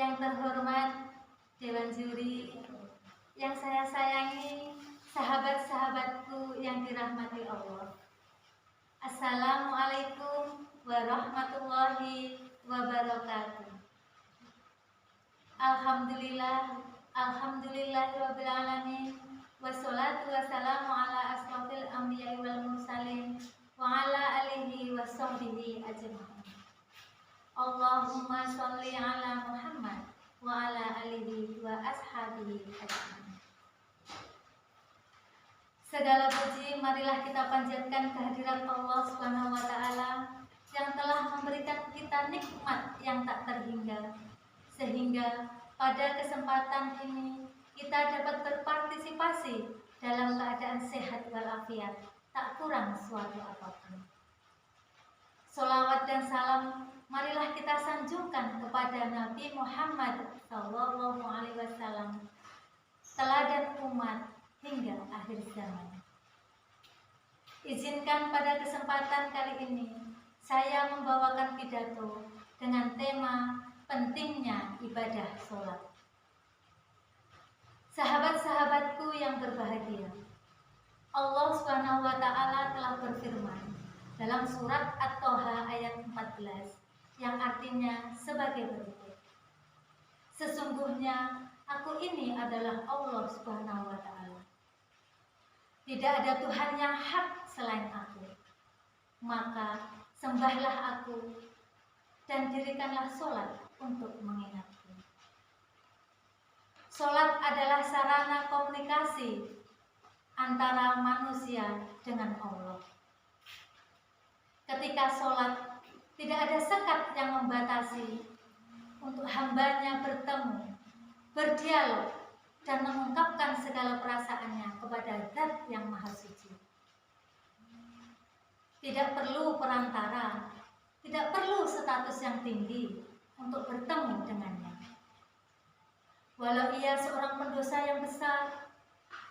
Yang terhormat Dewan Juri, yang saya sayangi, sahabat-sahabatku yang dirahmati Allah. Assalamualaikum warahmatullahi wabarakatuh. Alhamdulillahirabbil alamin. Wassalatu wassalamu ala asrofil anbiya'i wal mursalin wa ala alihi washabbihi ajmain. Allahumma sholli ala Muhammad wa ala alihi wa ashabihi ajmain. Segala puji marilah kita panjatkan kehadirat Allah Subhanahu wa taala yang telah memberikan kita nikmat yang tak terhingga, sehingga pada kesempatan ini kita dapat berpartisipasi dalam keadaan sehat walafiat, tak kurang suatu apapun. Sholawat dan salam marilah kita sanjungkan kepada Nabi Muhammad SAW, teladan umat hingga akhir zaman. Izinkan pada kesempatan kali ini saya membawakan pidato dengan tema pentingnya ibadah sholat. Sahabat-sahabatku yang berbahagia, Allah Subhanahu wa taala telah berfirman dalam surat At-Toha ayat 14 yang artinya sebagai berikut. Sesungguhnya aku ini adalah Allah Subhanahu wa taala. Tidak ada Tuhan yang hak selain aku. Maka sembahlah aku dan dirikanlah sholat untuk mengingatku. Sholat adalah sarana komunikasi antara manusia dengan Allah. Ketika sholat, tidak ada sekat yang membatasi untuk hambanya bertemu, berdialog, dan mengungkapkan segala perasaannya kepada Zat yang Maha Suci. Tidak perlu perantara, tidak perlu status yang tinggi untuk bertemu dengannya. Walau ia seorang pendosa yang besar,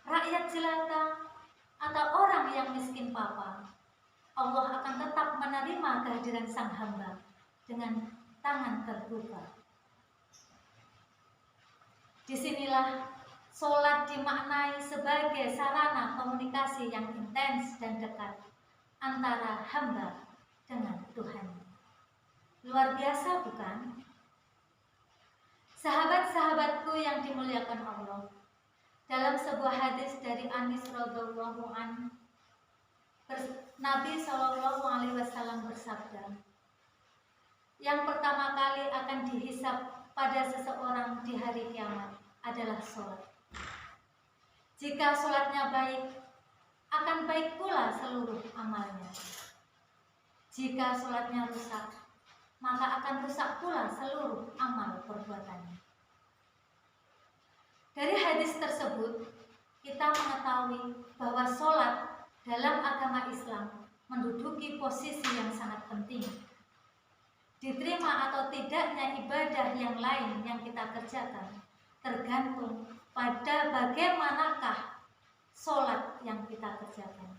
rakyat jelata, atau orang yang miskin papa, Allah akan tetap menerima kehadiran sang hamba dengan tangan terbuka. Disinilah sholat dimaknai sebagai sarana komunikasi yang intens dan dekat antara hamba dengan Tuhan. Luar biasa bukan? Sahabat-sahabatku yang dimuliakan Allah, dalam sebuah hadis dari Anas radhiyallahu anhu, Nabi SAW bersabda, yang pertama kali akan dihisab pada seseorang di hari kiamat adalah sholat. Jika sholatnya baik, akan baik pula seluruh amalnya. Jika sholatnya rusak, maka akan rusak pula seluruh amal perbuatannya. Dari hadis tersebut, kita mengetahui bahwa sholat dalam agama Islam menduduki posisi yang sangat penting. Diterima atau tidaknya ibadah yang lain yang kita kerjakan tergantung pada bagaimanakah sholat yang kita kerjakan.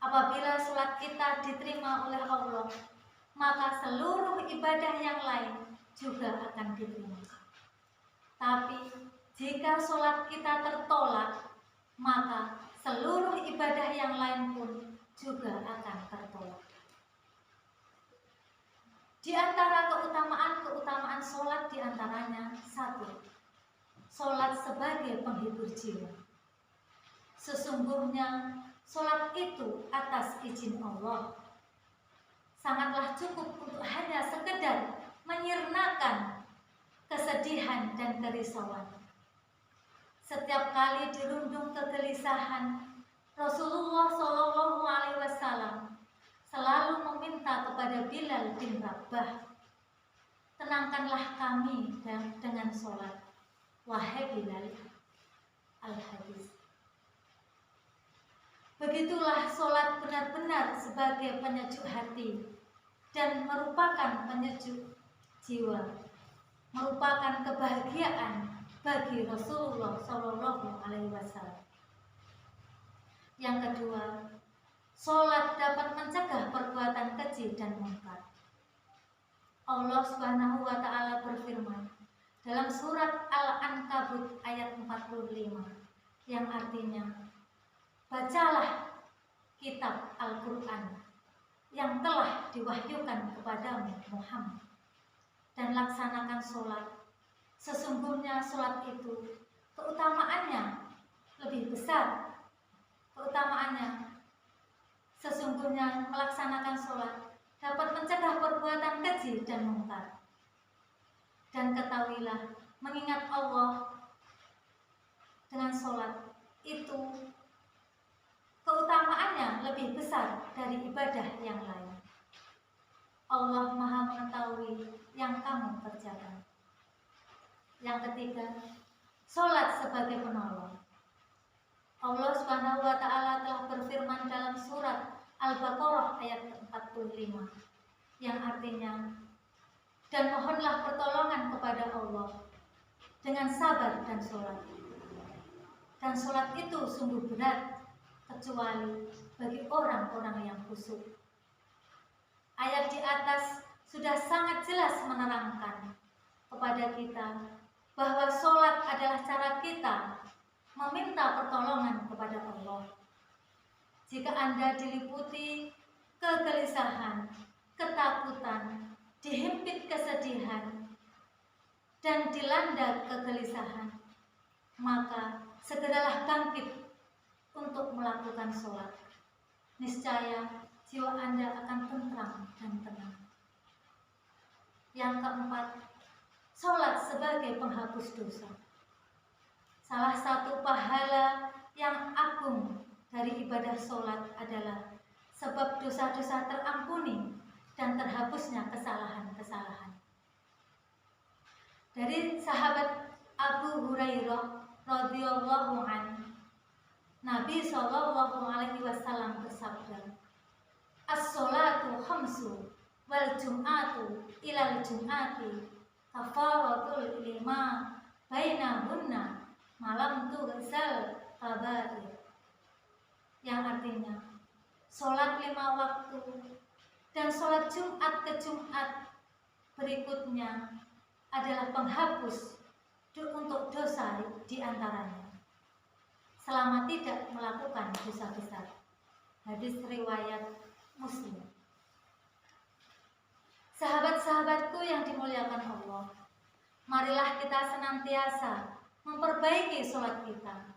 Apabila sholat kita diterima oleh Allah, maka seluruh ibadah yang lain juga akan diterima. Tapi jika sholat kita tertolak, maka seluruh ibadah yang lain pun juga akan tertolak. Di antara keutamaan sholat diantaranya satu, sholat sebagai penghibur jiwa. Sesungguhnya sholat itu atas izin Allah sangatlah cukup untuk hanya sekedar menyirnakan kesedihan dan kerisauan. Setiap kali dirundung kegelisahan, Rasulullah SAW selalu meminta kepada Bilal bin Rabah, tenangkanlah kami dengan sholat, wahai Bilal. Al-Hadis. Begitulah sholat benar-benar sebagai penyejuk hati dan merupakan penyejuk jiwa, merupakan kebahagiaan bagi Rasulullah SAW. Yang kedua, sholat dapat mencegah perbuatan keji dan mungkar. Allah Subhanahu wa taala berfirman dalam surat Al-Ankabut ayat 45 yang artinya, bacalah kitab Al-Qur'an yang telah diwahyukan kepadamu Muhammad dan laksanakan sholat. Sesungguhnya sholat itu keutamaannya lebih besar. Keutamaannya sesungguhnya melaksanakan sholat dapat mencegah perbuatan keji dan mungkar. Dan ketahuilah, mengingat Allah dengan sholat itu keutamaannya lebih besar dari ibadah yang lain. Allah Maha mengetahui yang kamu kerjakan. Yang ketiga, sholat sebagai penolong. Allah Subhanahu wa taala telah berfirman dalam surat Al-Baqarah ayat 45 yang artinya, dan mohonlah pertolongan kepada Allah dengan sabar dan sholat. Dan sholat itu sungguh berat kecuali bagi orang-orang yang khusyuk. Ayat di atas sudah sangat jelas menerangkan kepada kita bahwa sholat adalah cara kita meminta pertolongan kepada Allah. Jika Anda diliputi kegelisahan, ketakutan, dihimpit kesedihan, dan dilanda kegelisahan, maka segeralah bangkit untuk melakukan sholat. Niscaya jiwa Anda akan tentram dan tenang. Yang keempat, sholat sebagai penghapus dosa. Salah satu pahala yang agung dari ibadah sholat adalah sebab dosa-dosa terampuni dan terhapusnya kesalahan-kesalahan. Dari sahabat Abu Hurairah radhiyallahu anhu, Nabi Shallallahu alaihi wasallam bersabda, "As-sholatu khamsu wal jum'atu ilal jum'ati kafaratul lima bainahunna malam tughsal kabair." Yang artinya, sholat 5 waktu dan sholat Jumat ke Jumat berikutnya adalah penghapus untuk dosa di antaranya, selama tidak melakukan dosa besar. Hadis riwayat Muslim. Sahabat-sahabatku yang dimuliakan Allah, marilah kita senantiasa memperbaiki sholat kita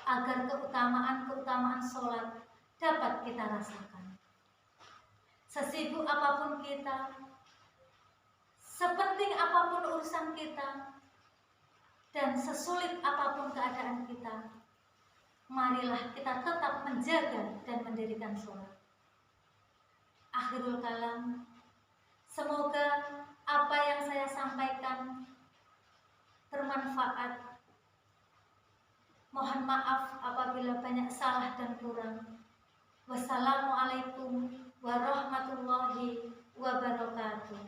agar keutamaan-keutamaan sholat dapat kita rasakan. Sesibuk apapun kita, sepenting apapun urusan kita, dan sesulit apapun keadaan kita, marilah kita tetap menjaga dan mendirikan sholat. Akhirul kalam, semoga apa yang saya sampaikan bermanfaat. Mohon maaf apabila banyak salah dan kurang. Wassalamualaikum warahmatullahi wabarakatuh.